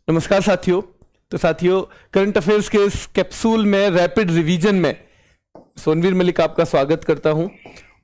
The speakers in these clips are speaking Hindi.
नमस्कार साथियों। तो साथियों, करंट अफेयर्स के इस कैप्सूल में रैपिड रिवीजन में सोनवीर मलिक आपका स्वागत करता हूं।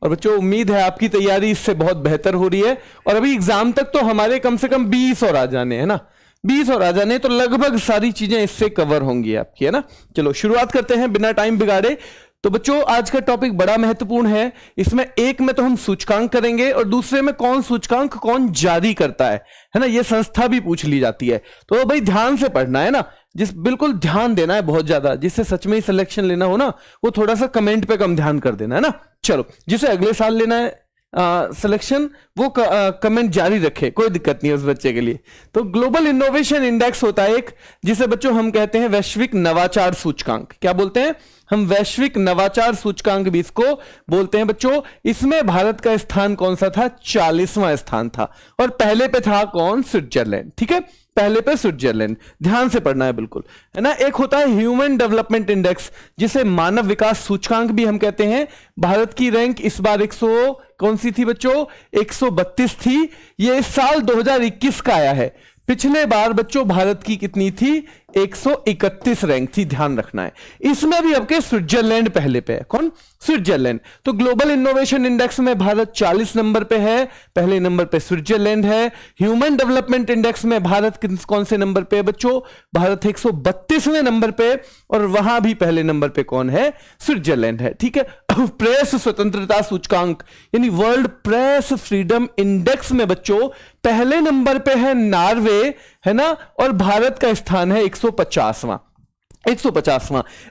और बच्चों, उम्मीद है आपकी तैयारी इससे बहुत बेहतर हो रही है। और अभी एग्जाम तक तो हमारे कम से कम 20 और आ जाने हैं ना, 20 और आ जाने, तो लगभग सारी चीजें इससे कवर होंगी आपकी, है ना। चलो शुरुआत करते हैं बिना टाइम बिगाड़े। तो बच्चों, आज का टॉपिक बड़ा महत्वपूर्ण है। इसमें एक में तो हम सूचकांक करेंगे और दूसरे में कौन सूचकांक कौन जारी करता है ना, ये संस्था भी पूछ ली जाती है। तो भाई ध्यान से पढ़ना है ना, बिल्कुल ध्यान देना है बहुत ज्यादा। जिससे सच में ही सिलेक्शन लेना हो ना, वो थोड़ा सा कमेंट पे कम ध्यान कर देना है ना। चलो, जिसे अगले साल लेना है सिलेक्शन, वो कमेंट जारी रखे, कोई दिक्कत नहीं है उस बच्चे के लिए। तो ग्लोबल इनोवेशन इंडेक्स होता है एक, जिसे बच्चों हम कहते हैं वैश्विक नवाचार सूचकांक। क्या बोलते हैं हम? वैश्विक नवाचार सूचकांक भी इसको बोलते हैं बच्चों। इसमें भारत का स्थान कौन सा था? 40वां स्थान था। और पहले पे था कौन? स्विट्जरलैंड। ठीक है, पहले पे स्विट्जरलैंड। ध्यान से पढ़ना है बिल्कुल, है ना। एक होता है ह्यूमन डेवलपमेंट इंडेक्स, जिसे मानव विकास सूचकांक भी हम कहते हैं। भारत की रैंक इस बार 100 कौन सी थी बच्चों? 132 थी। ये इस साल 2021 का आया है। पिछले बार बच्चों भारत की कितनी थी? 131 रैंक थी। ध्यान रखना है। इसमें भी आपके स्विट्जरलैंड पहले पे है। कौन? स्विट्जरलैंड। तो ग्लोबल इनोवेशन इंडेक्स में भारत 40 नंबर पे है, पहले नंबर पे स्विट्जरलैंड है। ह्यूमन डेवलपमेंट इंडेक्स में भारत कौन से नंबर पे है बच्चों? भारत 132वें नंबर पे, और वहां भी पहले नंबर पे कौन है? स्विट्जरलैंड है। ठीक है। प्रेस स्वतंत्रता सूचकांक यानी वर्ल्ड प्रेस फ्रीडम इंडेक्स में बच्चों पहले नंबर पे है नॉर्वे, है ना। और भारत का स्थान है 150वां।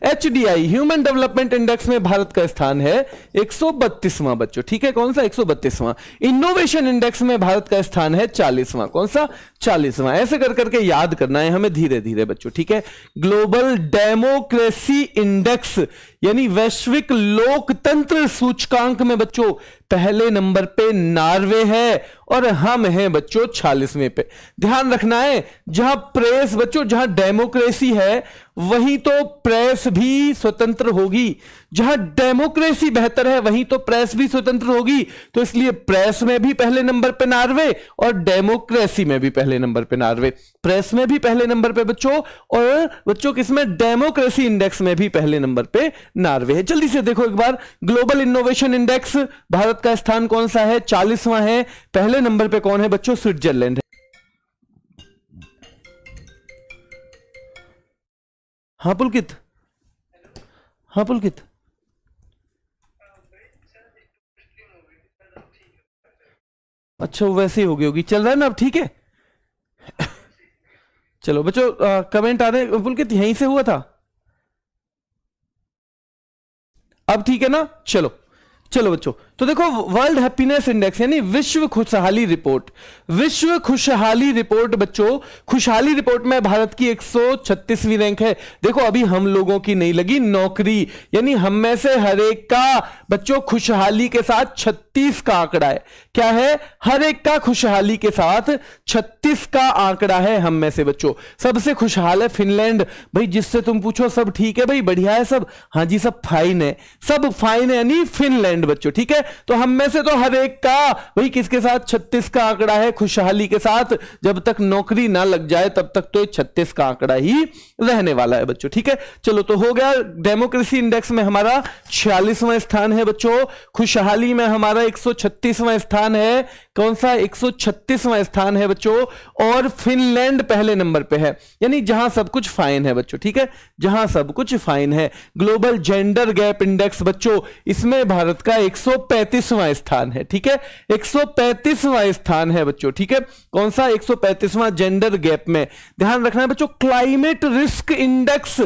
HDI ह्यूमन डेवलपमेंट इंडेक्स में भारत का स्थान है 132वां बच्चों। ठीक है, कौन सा? 132वां। इनोवेशन इंडेक्स में भारत का स्थान है 40वां। कौन सा? 40वां। ऐसे कर करके याद करना है हमें धीरे धीरे बच्चों। ठीक है। ग्लोबल डेमोक्रेसी इंडेक्स यानी वैश्विक लोकतंत्र सूचकांक में बच्चों पहले नंबर पे नॉर्वे है, और हम हैं बच्चों 40वें पे। ध्यान रखना है, जहां प्रेस बच्चों, जहां डेमोक्रेसी है वहीं तो प्रेस भी स्वतंत्र होगी। जहां डेमोक्रेसी बेहतर है वहीं तो प्रेस भी स्वतंत्र होगी। तो इसलिए प्रेस में भी पहले नंबर पे नॉर्वे और डेमोक्रेसी में भी पहले नंबर पे नॉर्वे। प्रेस में भी पहले नंबर पे बच्चों, और बच्चों किसमें? डेमोक्रेसी इंडेक्स में भी पहले नंबर पे नॉर्वे है। जल्दी से देखो एक बार, ग्लोबल इनोवेशन इंडेक्स भारत का स्थान कौन सा है? 40वां है। पहले नंबर पे कौन है बच्चों? स्विट्जरलैंड है। हाँ पुलकित, हाँ पुलकित। अच्छा, वो वैसे ही हो गई होगी, चल रहा है ना अब? ठीक है। चलो बच्चों, कमेंट आ रहे हैं। पुलकित यहीं से हुआ था, अब ठीक है ना? चलो चलो बच्चों, तो देखो वर्ल्ड हैप्पीनेस इंडेक्स यानी विश्व खुशहाली रिपोर्ट। विश्व खुशहाली रिपोर्ट बच्चों, खुशहाली रिपोर्ट में भारत की 136वीं रैंक है। देखो अभी हम लोगों की नहीं लगी नौकरी, यानी हम में से हर एक का बच्चों खुशहाली के साथ 36 का आंकड़ा है। क्या है? हर एक का खुशहाली के साथ 36 का आंकड़ा है हम में से बच्चों। सबसे खुशहाल है फिनलैंड। भाई जिससे तुम पूछो सब ठीक है भाई, बढ़िया है सब, हाँ जी सब फाइन है, सब फाइन है, यानी फिनलैंड बच्चों। ठीक है, तो हम में से तो हर एक का भाई किसके साथ? 36 का आंकड़ा है, खुशहाली के साथ। जब तक नौकरी ना लग जाए तब तक तो 36 का आंकड़ा ही रहने वाला है बच्चों। ठीक है, चलो तो हो गया। डेमोक्रेसी इंडेक्स में हमारा 46वां स्थान है बच्चों। खुशहाली में हमारा 136वां स्थान है। कौन सा? 136वां स्थान है बच्चों। और फिनलैंड पहले नंबर पे है, यानी जहां सब कुछ फाइन है बच्चों। ठीक है, जहां सब कुछ फाइन है। ग्लोबल जेंडर गैप इंडेक्स बच्चों, इसमें भारत का 135वां स्थान है। ठीक है, 135वां स्थान है बच्चों। ठीक है, कौन सा? 135वां जेंडर गैप में। ध्यान रखना है बच्चों। Climate risk index,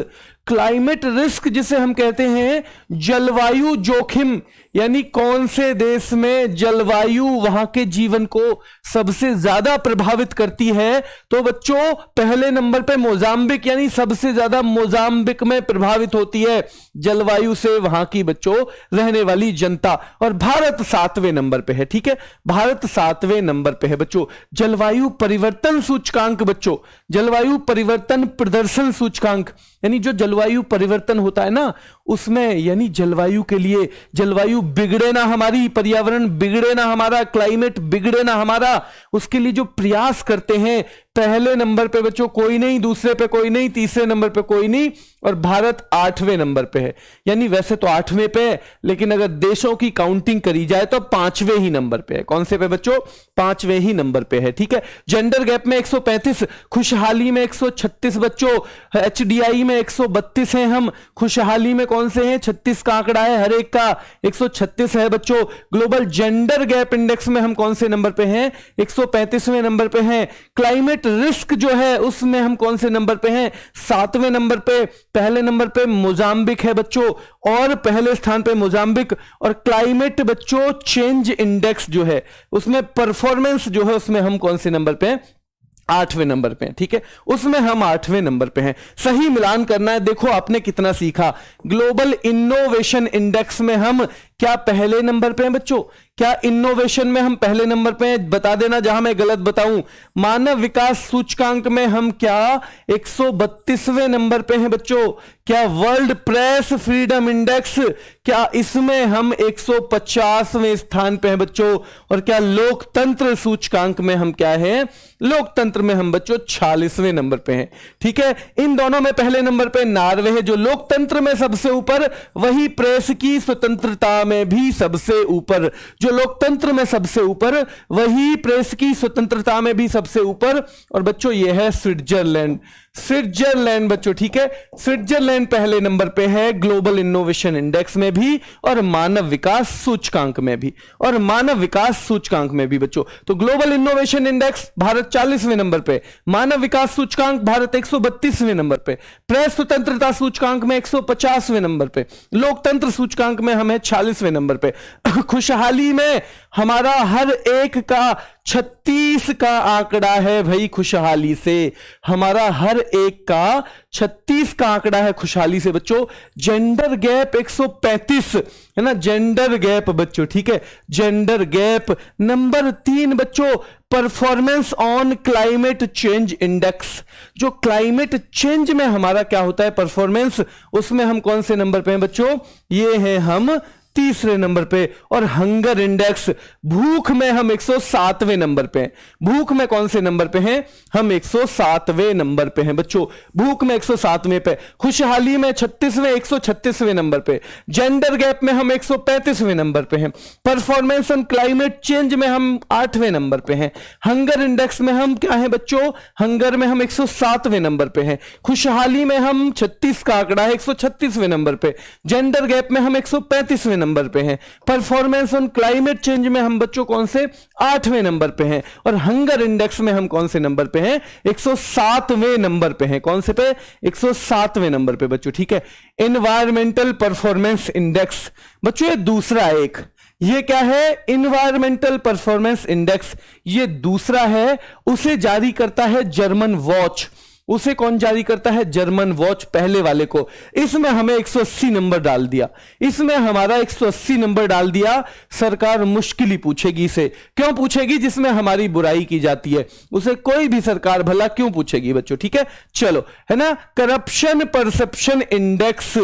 climate risk जिसे हम कहते हैं जलवायु जोखिम, यानी कौन से देश में जलवायु वहां के जीवन को सबसे ज्यादा प्रभावित करती है? तो बच्चों पहले नंबर पे मोजाम्बिक, यानी सबसे ज्यादा मोजाम्बिक में प्रभावित होती है जलवायु से वहां की बच्चों रहने वाली जनता। और भारत 7वें नंबर पे है। ठीक है, भारत 7वें नंबर पे है बच्चों। जलवायु परिवर्तन सूचकांक बच्चों, जलवायु परिवर्तन प्रदर्शन सूचकांक, यानी जो जलवायु परिवर्तन होता है ना उसमें, यानी जलवायु के लिए, जलवायु बिगड़े ना हमारी, पर्यावरण बिगड़े ना हमारा, क्लाइमेट बिगड़े ना हमारा, उसके लिए जो प्रयास करते हैं पहले नंबर पे बच्चों कोई नहीं, दूसरे पे कोई नहीं, तीसरे नंबर पे कोई नहीं, और भारत 8वें नंबर पे है। यानी वैसे तो 8वें पे है, लेकिन अगर देशों की काउंटिंग करी जाए तो 5वें ही नंबर पे है। कौन से पे बच्चों? 5वें ही नंबर पे है, ठीक है। जेंडर गैप में 135, खुशहाली में 136 बच्चों, एचडीआई में 132 हैं हम, खुशहाली में कौन से हैं? 36 का आंकड़ा है हर एक का, 136 है बच्चों। ग्लोबल जेंडर गैप इंडेक्स में हम कौन से नंबर पे हैं? 135वें नंबर पे हैं। क्लाइमेट रिस्क जो है उसमें हम कौन से नंबर पे हैं? 7वें नंबर पे। पहले नंबर पे मोजाम्बिक है बच्चों, और पहले स्थान पे मोजाम्बिक। और क्लाइमेट बच्चों चेंज इंडेक्स जो है उसमें परफॉर्मेंस जो है उसमें हम कौन से नंबर पे हैं? 8वें नंबर पे हैं, ठीक है। उसमें हम 8वें नंबर पे हैं। सही मिलान करना है। देखो आपने कितना सीखा। ग्लोबल इनोवेशन इंडेक्स में हम क्या पहले नंबर पे हैं बच्चों? क्या इनोवेशन में हम पहले नंबर पे हैं? बता देना जहां मैं गलत बताऊं। मानव विकास सूचकांक में हम क्या 132वें नंबर पे हैं बच्चों? क्या वर्ल्ड प्रेस फ्रीडम इंडेक्स, क्या इसमें हम 150वें स्थान पे हैं बच्चों? और क्या लोकतंत्र सूचकांक में हम क्या हैं? लोकतंत्र में हम बच्चों 46वें नंबर पे हैं, ठीक है। इन दोनों में पहले नंबर पे नॉर्वे है जो लोकतंत्र में सबसे ऊपर, वही प्रेस की स्वतंत्रता में भी सबसे ऊपर। जो लोकतंत्र में सबसे ऊपर वही प्रेस की स्वतंत्रता में भी सबसे ऊपर। और बच्चों यह है स्विट्जरलैंड। स्विट्जरलैंड बच्चों, ठीक है। स्विट्जरलैंड पहले नंबर पे है ग्लोबल इनोवेशन इंडेक्स में भी, और मानव विकास सूचकांक में भी, और मानव विकास सूचकांक में भी बच्चों। तो ग्लोबल इनोवेशन इंडेक्स भारत 40वें नंबर पे, मानव विकास सूचकांक भारत 132वें नंबर पे, प्रेस स्वतंत्रता सूचकांक में 150वें नंबर पे, लोकतंत्र सूचकांक में हमें 46वें नंबर पे। खुशहाली में हमारा हर एक का 36 का आंकड़ा है भाई। खुशहाली से हमारा हर एक का 36 का आंकड़ा है खुशहाली से बच्चों। जेंडर गैप 135 है ना, जेंडर गैप बच्चों, ठीक है। जेंडर गैप नंबर 3 बच्चों, performance on climate change index. जो क्लाइमेट चेंज में हमारा क्या होता है परफॉर्मेंस, उसमें हम कौन से नंबर पे हैं बच्चों? ये हैं हम 3रे नंबर पे। और हंगर इंडेक्स, भूख में हम 107वें नंबर पे हैं। भूख में कौन से नंबर पे हैं? हम 107वें नंबर पे हैं बच्चों। भूख में 107वें पे। खुशहाली में 136वें नंबर पे। जेंडर गैप में हम 135वें नंबर पे हैं। परफॉर्मेंस ऑन क्लाइमेट चेंज में हम 8वें नंबर पे हैं। हंगर इंडेक्स में हम क्या है बच्चों? हंगर में हम 107वें नंबर पे हैं। खुशहाली में हम 36 का आंकड़ा है, 136वें नंबर पे। जेंडर गैप में हम 135वें नंबर पे हैं। परफॉर्मेंस ऑन क्लाइमेट चेंज में हम बच्चों कौन से? 8वें नंबर पे हैं। और हंगर इंडेक्स में हम कौन से नंबर पे हैं? 107वें नंबर पे हैं। कौन से पे? 107वें नंबर पे बच्चों, ठीक है। एनवायरमेंटल परफॉर्मेंस इंडेक्स बच्चों, ये दूसरा एक, ये क्या है? इन्वायरमेंटल परफॉर्मेंस इंडेक्स, ये दूसरा है। उसे जारी करता है जर्मन वॉच। उसे कौन जारी करता है? German watch. पहले वाले को इसमें हमें 180 नंबर डाल दिया, इसमें हमारा 180 नंबर डाल दिया। सरकार मुश्किल ही पूछेगी इसे। क्यों पूछेगी? जिसमें हमारी बुराई की जाती है उसे कोई भी सरकार भला क्यों पूछेगी बच्चों, ठीक है। चलो, है ना। करप्शन परसेप्शन इंडेक्स,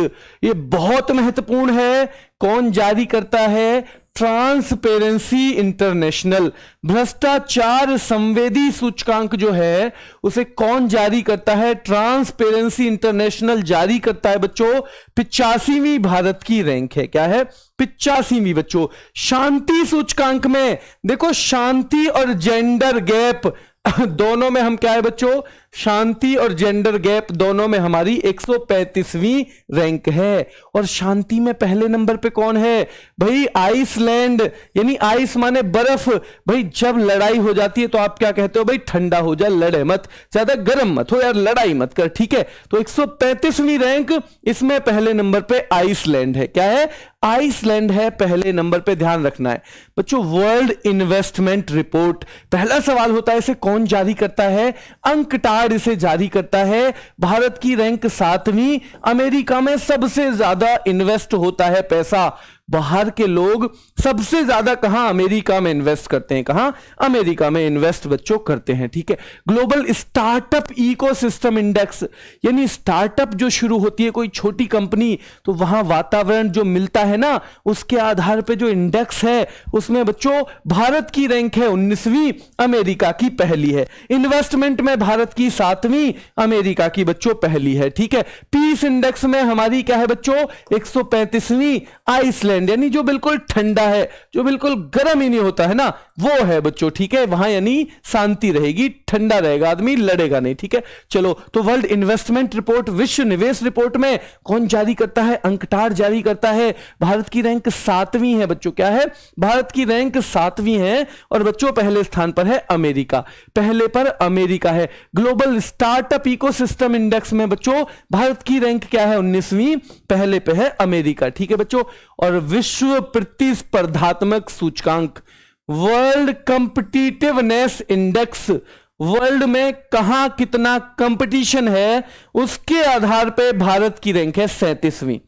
ये बहुत महत्वपूर्ण है। कौन जारी करता है? Transparency international. भ्रष्टाचार संवेदी सूचकांक जो है उसे कौन जारी करता है? ट्रांसपेरेंसी इंटरनेशनल जारी करता है बच्चों। 85वीं भारत की रैंक है। क्या है? 85वीं बच्चों। शांति सूचकांक में देखो, शांति और जेंडर गैप दोनों में हम क्या है बच्चों? शांति और जेंडर गैप दोनों में हमारी 135वीं रैंक है। और शांति में पहले नंबर पे कौन है भाई? आइसलैंड। यानी आइस माने बर्फ। भाई जब लड़ाई हो जाती है तो आप क्या कहते हो? भाई ठंडा हो जा, लड़े मत, ज्यादा गर्म मत हो यार, लड़ाई मत कर, ठीक है। तो 135वीं रैंक, इसमें पहले नंबर पे आइसलैंड है। क्या है? आइसलैंड है पहले नंबर पे, ध्यान रखना है बच्चों। वर्ल्ड इन्वेस्टमेंट रिपोर्ट, पहला सवाल होता है इसे कौन जारी करता है? अंकटाड इसे जारी करता है। भारत की रैंक 7वीं। अमेरिका में सबसे ज्यादा इन्वेस्ट होता है पैसा। बाहर के लोग सबसे ज्यादा कहां, अमेरिका में इन्वेस्ट करते हैं। कहां? अमेरिका में इन्वेस्ट बच्चों करते हैं। ठीक है, ग्लोबल स्टार्टअप इकोसिस्टम इंडेक्स, यानी स्टार्टअप जो शुरू होती है कोई छोटी कंपनी, तो वहां वातावरण जो मिलता है ना, उसके आधार पे जो इंडेक्स है उसमें बच्चों भारत की रैंक है 19वीं, अमेरिका की पहली है। इन्वेस्टमेंट में भारत की 7वीं, अमेरिका की बच्चों पहली है। ठीक है, पीस इंडेक्स में हमारी क्या है बच्चों, 135वीं, आइसलैंड, यानी जो बिल्कुल ठंडा है, जो बिल्कुल गर्म ही नहीं होता है ना, वो है बच्चों। ठीक है, वहां यानी शांति रहेगी, ठंडा रहेगा, आदमी लड़ेगा नहीं। ठीक है, चलो, तो वर्ल्ड इन्वेस्टमेंट रिपोर्ट, विश्व निवेश रिपोर्ट में कौन जारी करता है? अंकटार जारी करता है। भारत की रैंक 7वीं है बच्चों। क्या है? भारत की रैंक 7वीं है, और बच्चों पहले स्थान पर है अमेरिका, पहले पर अमेरिका है। ग्लोबल स्टार्टअप इकोसिस्टम इंडेक्स में बच्चों भारत की रैंक क्या है? 19वीं, पहले पे है अमेरिका। ठीक है बच्चों, और विश्व प्रतिस्पर्धात्मक सूचकांक, वर्ल्ड कॉम्पिटिटिवनेस इंडेक्स, वर्ल्ड में कहां कितना कंपटीशन है उसके आधार पे भारत की रैंक है 37वीं।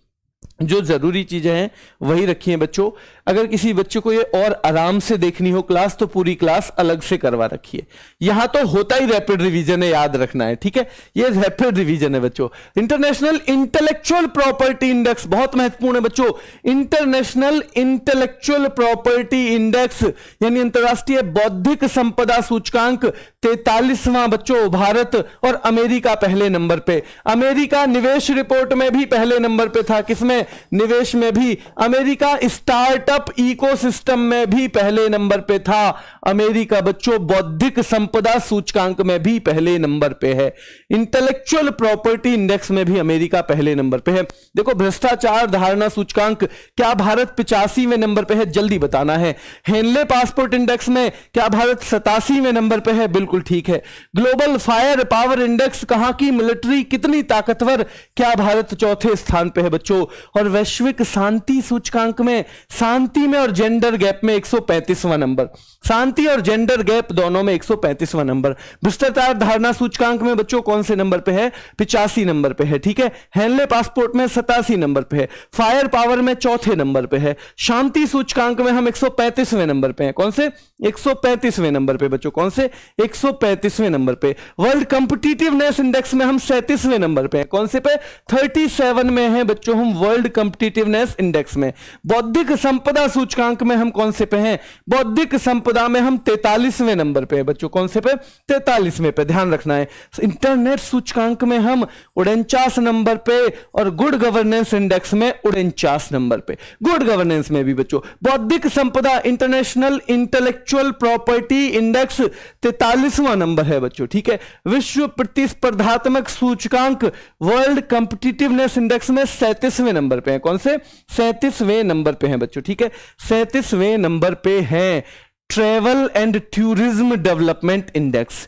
जो जरूरी चीजें हैं वही रखी हैं बच्चों। अगर किसी बच्चे को ये और आराम से देखनी हो क्लास, तो पूरी क्लास अलग से करवा रखी है। यहां तो होता ही रैपिड रिवीजन है, याद रखना है। ठीक है, ये रैपिड रिवीजन है बच्चों। इंटरनेशनल इंटेलेक्चुअल प्रॉपर्टी इंडेक्स बहुत महत्वपूर्ण है बच्चों। इंटरनेशनल इंटेलेक्चुअल प्रॉपर्टी इंडेक्स यानी अंतरराष्ट्रीय बौद्धिक संपदा सूचकांक 43वां बच्चों, भारत और अमेरिका पहले नंबर पे। अमेरिका निवेश रिपोर्ट में भी पहले नंबर पे था। किसमें? निवेश में भी। अमेरिका स्टार्टअप इकोसिस्टम में भी पहले नंबर पे था। अमेरिका बच्चों बौद्धिक संपदा सूचकांक में भी पहले नंबर पे है। इंटेलेक्चुअल प्रॉपर्टी इंडेक्स में भी अमेरिका पहले नंबर पे है। देखो, भ्रष्टाचार धारणा सूचकांक, क्या भारत 85वें नंबर पे है? जल्दी बताना है। हेनले पासपोर्ट इंडेक्स में क्या भारत 87वें नंबर पे है? बिल्कुल ठीक है। ग्लोबल फायर पावर इंडेक्स, कहां की मिलिट्री कितनी ताकतवर, क्या भारत 4थे स्थान पे है बच्चों। और वैश्विक शांति सूचकांक में, शांति में और जेंडर गैप में 135वां नंबर, शांति और जेंडर गैप दोनों में 135वां नंबर। भ्रष्टाचार धारणा सूचकांक में बच्चों कौन से नंबर पे है? 85 नंबर पे है। ठीक है, हेनले पासपोर्ट में 87 नंबर पे है। फायर पावर में 4थे नंबर पे है। शांति सूचकांक में हम 135वें नंबर पे हैं। कौन से? 135वें नंबर पे बच्चों। कौन से? 135वें नंबर पे। वर्ल्ड कॉम्पिटिटिवनेस इंडेक्स में हम 37वें नंबर पे हैं। कौन से पे? 37 में है बच्चों हम वर्ल्ड कॉम्पिटिटिवनेस इंडेक्स में। बौद्धिक संपदा सूचकांक में हम कौन से पे हैं? बौद्धिक संपदा में हम 43वें नंबर पे हैं बच्चों। कौन से पे? 43वें पे, ध्यान रखना है। इंटरनेट सूचकांक में हम 49 नंबर पे, और गुड गवर्नेंस इंडेक्स में 49 नंबर पे। गुड गवर्नेंस में भी बच्चों बौद्धिक संपदा इंटरनेशनल इंटेलेक्चुअल प्रॉपर्टी इंडेक्स 43वां नंबर है बच्चों। ठीक है, विश्व प्रतिस्पर्धात्मक सूचकांक वर्ल्ड कॉम्पिटिटिवनेस इंडेक्स में 37वें नंबर पे है। कौन से? 37वें नंबर पे हैं बच्चों। ठीक है, 37वें नंबर पे हैं। Travel and tourism development index,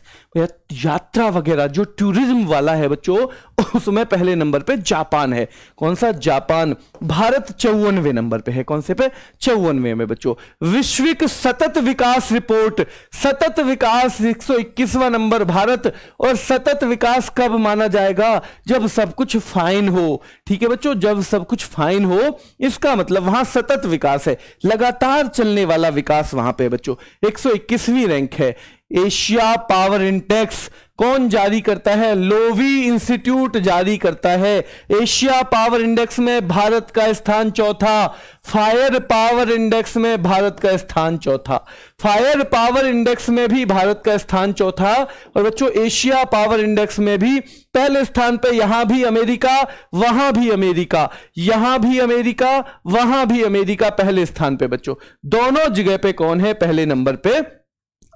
यात्रा वगैरह जो टूरिज्म वाला है बच्चों, उसमें पहले नंबर पे जापान है। कौन सा? जापान। भारत 54वें नंबर पे है। कौन से पे? 54वें में बच्चों। वैश्विक सतत विकास रिपोर्ट, सतत विकास 121वां नंबर भारत। और सतत विकास कब माना जाएगा? जब सब कुछ फाइन हो। ठीक है बच्चों, जब सब कुछ फाइन हो, इसका मतलब वहां सतत विकास है, लगातार चलने वाला विकास वहां पे बच्चों। 121वीं रैंक है। एशिया पावर इंडेक्स कौन जारी करता है? लोवी इंस्टीट्यूट जारी करता है। एशिया पावर इंडेक्स में भारत का स्थान 4था। फायर पावर इंडेक्स में भारत का स्थान 4था। फायर पावर इंडेक्स में भी भारत का स्थान 4था। और बच्चों एशिया पावर इंडेक्स में भी पहले स्थान पे, यहां भी अमेरिका, वहां भी अमेरिका, यहां भी अमेरिका, वहां भी अमेरिका, पहले स्थान पे बच्चों। दोनों जगह पे कौन है? पहले नंबर पे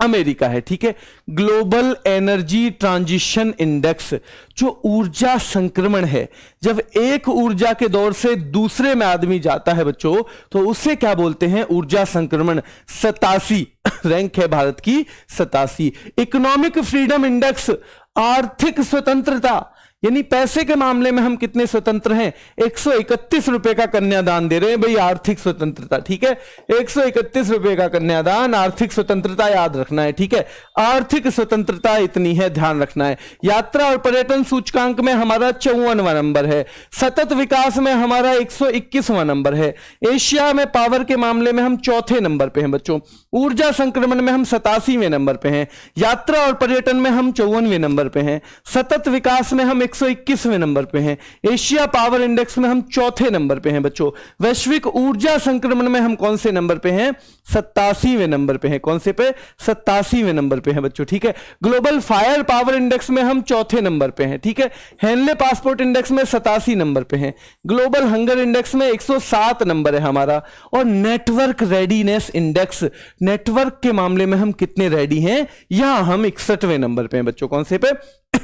अमेरिका है। ठीक है, ग्लोबल एनर्जी ट्रांजिशन इंडेक्स, जो ऊर्जा संक्रमण है, जब एक ऊर्जा के दौर से दूसरे में आदमी जाता है बच्चों, तो उसे क्या बोलते हैं? ऊर्जा संक्रमण। 87 रैंक है भारत की, 87। इकोनॉमिक फ्रीडम इंडेक्स, आर्थिक स्वतंत्रता, यानी पैसे के मामले में हम कितने स्वतंत्र हैं, 131 रुपए का कन्यादान दे रहे हैं भाई, आर्थिक स्वतंत्रता। ठीक है, 131 रुपए का कन्यादान, आर्थिक स्वतंत्रता याद रखना है। ठीक है, आर्थिक स्वतंत्रता इतनी है, ध्यान रखना है। यात्रा और पर्यटन सूचकांक में हमारा 54वां नंबर है। सतत विकास में हमारा 121वां नंबर है। एशिया में पावर के मामले में हम चौथे नंबर पे हैं बच्चों। ऊर्जा संक्रमण में हम 87वें नंबर पे हैं। यात्रा और पर्यटन में हम 54वें नंबर पे हैं। सतत विकास में हम 121वें नंबर पे हैं। एशिया पावर इंडेक्स में हम चौथे नंबर पे हैं बच्चों। वैश्विक ऊर्जा संक्रमण में हम कौन से नंबर पे हैं, 87वें नंबर पे हैं। कौन से पे, 87वें नंबर पे हैं बच्चों। ठीक है, ग्लोबल फायर पावर इंडेक्स में हम चौथे नंबर पे हैं। ठीक है, हेनले पासपोर्ट इंडेक्स में 87 नंबर पे हैं। ग्लोबल हंगर इंडेक्स में 107 नंबर है हमारा। और नेटवर्क रेडीनेस इंडेक्स, नेटवर्क के मामले में हम कितने रेडी हैं, यहां हम 61वें नंबर पे हैं बच्चों। कौन से पे,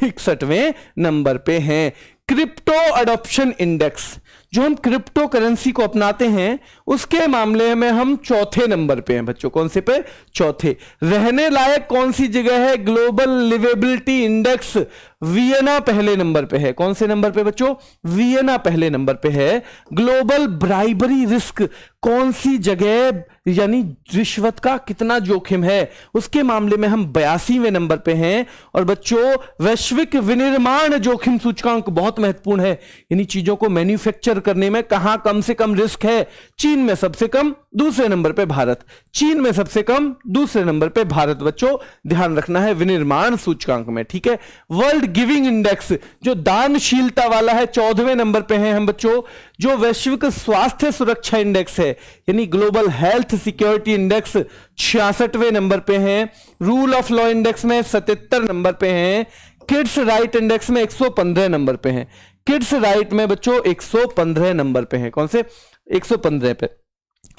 61वें नंबर पे हैं। क्रिप्टो अडॉप्शन इंडेक्स, जो हम क्रिप्टो करेंसी को अपनाते हैं, उसके मामले में हम चौथे नंबर पे हैं बच्चों। कौन से पे, चौथे। रहने लायक कौन सी जगह है, ग्लोबल लिवेबिलिटी इंडेक्स, वियना पहले नंबर पे है। कौन से नंबर पे बच्चों, वियना पहले नंबर पे है। ग्लोबल ब्राइबरी रिस्क, कौन सी जगह यानी रिश्वत का कितना जोखिम है, उसके मामले में हम 82वें नंबर पे हैं। और बच्चों वैश्विक विनिर्माण जोखिम सूचकांक बहुत महत्वपूर्ण है, यानी चीजों को मैन्युफैक्चर करने में कहां कम से कम रिस्क है। चीन में सबसे कम, दूसरे नंबर पे भारत। चीन में सबसे कम, दूसरे नंबर पे भारत बच्चों, ध्यान रखना है विनिर्माण सूचकांक में। ठीक है, वर्ल्ड गिविंग इंडेक्स, जो दानशीलता वाला है, 14वें नंबर पे हैं हम बच्चों। जो वैश्विक स्वास्थ्य सुरक्षा इंडेक्स है, यानी ग्लोबल हेल्थ सिक्योरिटी इंडेक्स, 66वें नंबर पे हैं। रूल ऑफ लॉ इंडेक्स में 77 नंबर पे हैं। किड्स राइट इंडेक्स में 115 नंबर पे हैं। किड्स राइट में बच्चों 115 नंबर पे हैं। कौन से, 115 पे।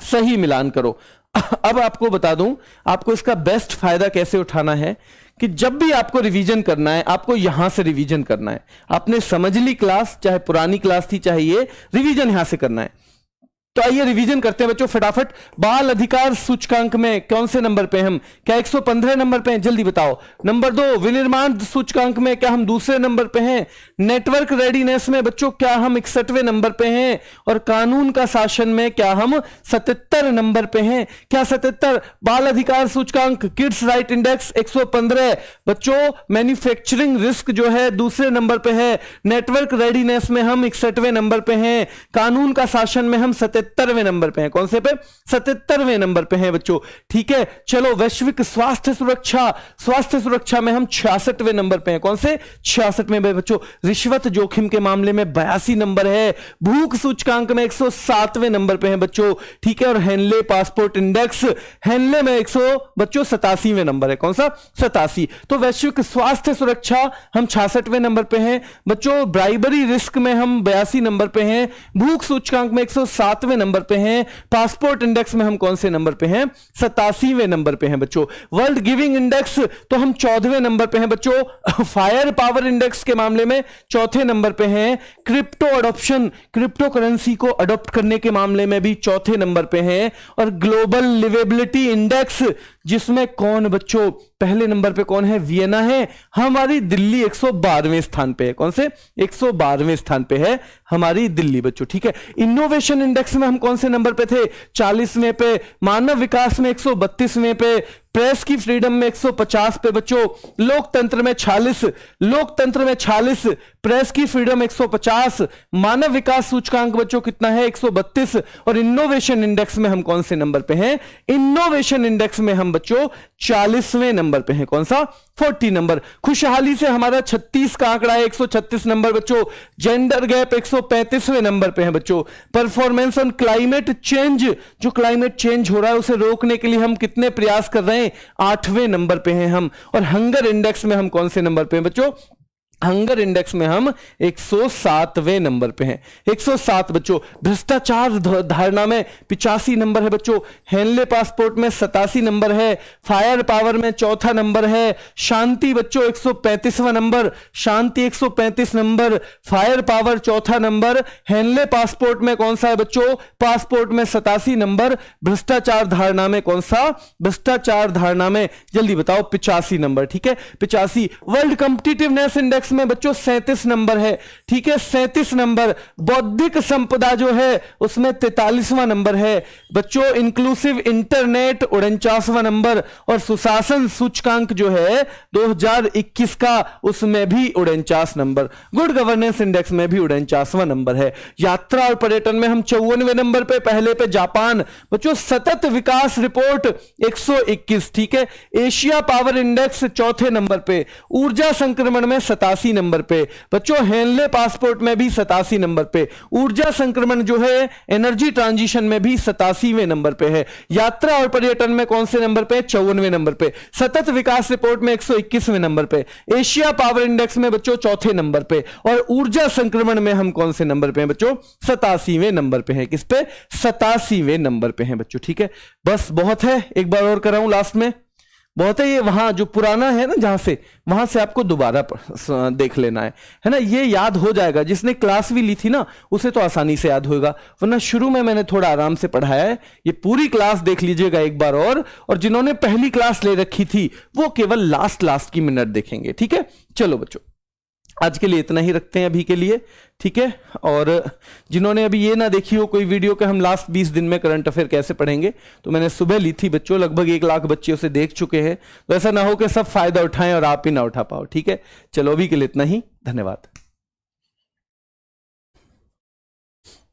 सही मिलान करो। अब आपको बता दूं आपको इसका बेस्ट फायदा कैसे उठाना है, कि जब भी आपको रिवीजन करना है, आपको यहां से रिवीजन करना है। आपने समझ ली क्लास, चाहे पुरानी क्लास थी चाहे ये, रिवीजन यहां से करना है। तो आइए रिवीजन करते हैं बच्चों फटाफट। बाल अधिकार सूचकांक में कौन से नंबर पे हम, क्या 115 नंबर पे हैं, जल्दी बताओ। नंबर 2 विनिर्माण सूचकांक में क्या हम दूसरे नंबर पे हैं। नेटवर्क रेडीनेस में बच्चों क्या हम 61वें नंबर पे हैं। और कानून का शासन में क्या हम 77 नंबर पे हैं। क्या 77। बाल अधिकार सूचकांक, किड्स राइट इंडेक्स 115 बच्चों। मैन्युफैक्चरिंग रिस्क जो है दूसरे नंबर पे है। नेटवर्क रेडीनेस में हम 61वें नंबर पे हैं। कानून का शासन में हम 77वें नंबर पे हैं। कौन से पे, 77वें नंबर पे हैं बच्चों। ठीक है, चलो वैश्विक स्वास्थ्य सुरक्षा, स्वास्थ्य सुरक्षा में हम 66वें नंबर पे हैं। कौन से, 66वें बच्चों। रिश्वत जोखिम के मामले में 82 नंबर है। भूख सूचकांक में 107वें नंबर पे हैं बच्चों। ठीक है, और हेनले पासपोर्ट इंडेक्स, हेनले में 100 बच्चों 87वें नंबर है। कौन सा, 87। तो वैश्विक स्वास्थ्य सुरक्षा हम 66वें नंबर पे हैं बच्चों। ब्राइबरी रिस्क में हम 82 नंबर पे हैं। भूख सूचकांक में 107वें नंबर पे हैं। पासपोर्ट इंडेक्स में हम कौन से नंबर पे हैं, 87वें नंबर पे हैं बच्चों। वर्ल्ड गिविंग इंडेक्स तो हम 14वें नंबर पे हैं बच्चों। फायर पावर इंडेक्स के मामले में चौथे नंबर पे हैं। क्रिप्टो अडॉप्शन, क्रिप्टो करेंसी को अडॉप्ट करने के मामले में भी चौथे नंबर पे हैं। और ग्लोबल लिवेबिलिटी इंडेक्स, जिसमें कौन बच्चों, पहले नंबर पे कौन है, वियना है। हमारी दिल्ली 112वें स्थान पे है। कौन से, 112वें स्थान पे है हमारी दिल्ली बच्चों। ठीक है, इनोवेशन इंडेक्स में हम कौन से नंबर पे थे, 40वें पे। मानव विकास में 132वें पे। प्रेस की फ्रीडम में 150 पे बच्चों। लोकतंत्र में 46, लोकतंत्र में 46, प्रेस की फ्रीडम 150। मानव विकास सूचकांक बच्चों कितना है, 132। और इनोवेशन इंडेक्स में हम कौन से नंबर पे हैं, इनोवेशन इंडेक्स में हम बच्चों 40वें नंबर पे हैं। कौन सा, 40 नंबर। खुशहाली से हमारा 36 का आंकड़ा है, 136 नंबर बच्चों। जेंडर गैप 135वें नंबर पे है बच्चों। परफॉर्मेंस ऑन क्लाइमेट चेंज, जो क्लाइमेट चेंज हो रहा है उसे रोकने के लिए हम कितने प्रयास कर रहे हैं, 8वें नंबर पे हैं हम। और हंगर इंडेक्स में हम कौन से नंबर पे हैं बच्चों, हंगर इंडेक्स में हम 107वें नंबर पे हैं। 107 बच्चों। भ्रष्टाचार धारणा में 85 नंबर है बच्चों। हेनले पासपोर्ट में 87 नंबर है। फायर पावर में चौथा नंबर है। शांति बच्चों 135वां नंबर, शांति 135 नंबर। फायर पावर चौथा नंबर। हेनले पासपोर्ट में कौन सा है बच्चों, पासपोर्ट में 87 नंबर। भ्रष्टाचार धारणा में कौन सा, भ्रष्टाचार धारणा में जल्दी बताओ, 85 नंबर। ठीक है, 85। वर्ल्ड कॉम्पिटिटिवनेस इंडेक्स इंडेक्स में बच्चों 37 नंबर है, ठीक है, 37 नंबर। बौद्धिक संपदा जो है उसमें 43वां नंबर है बच्चों। इंक्लूसिव इंटरनेट 49वां नंबर, और सुशासन सूचकांक जो है 2021 का, उसमें भी 49 नंबर। गुड गवर्नेंस इंडेक्स में भी 49वां नंबर है। यात्रा और पर्यटन में हम 54वें नंबर पे, पहले पे जापान बच्चों। सतत विकास रिपोर्ट 121, ठीक है। एशिया पावर इंडेक्स 4थे नंबर पे। ऊर्जा संक्रमण में 87 नंबर पे बच्चों। हेनले पासपोर्ट में भी 87 नंबर पे। ऊर्जा संक्रमण जो है एनर्जी ट्रांजिशन में भी 87वें नंबर पे है। यात्रा और पर्यटन में कौन से नंबर पे? 54वें नंबर पे। सतत विकास रिपोर्ट में 121वें नंबर पे। एशिया पावर इंडेक्स में बच्चों 4थे नंबर पे। और ऊर्जा संक्रमण में हम कौन से नंबर पे हैं बच्चों? 87वें नंबर पे हैं। किस पे? 87वें नंबर पे हैं बच्चों, ठीक है। बस बहुत है, एक बार और कराऊं लास्ट में, बहुत है। ये वहां जो पुराना है ना, जहां से, वहां से आपको दोबारा देख लेना है ना। ये याद हो जाएगा, जिसने क्लास भी ली थी ना उसे तो आसानी से याद होगा, वरना शुरू में मैंने थोड़ा आराम से पढ़ाया है। ये पूरी क्लास देख लीजिएगा एक बार और जिन्होंने पहली क्लास ले रखी थी वो केवल लास्ट की मिनट देखेंगे, ठीक है। चलो बच्चों, आज के लिए इतना ही रखते हैं अभी के लिए, ठीक है। और जिन्होंने अभी ये ना देखी हो कोई वीडियो कि हम लास्ट 20 दिन में करंट अफेयर कैसे पढ़ेंगे, तो मैंने सुबह ली थी बच्चों, लगभग 1 लाख बच्चे उसे देख चुके हैं। तो ऐसा ना हो कि सब फायदा उठाएं और आप ही ना उठा पाओ, ठीक है। चलो अभी के लिए इतना ही, धन्यवाद।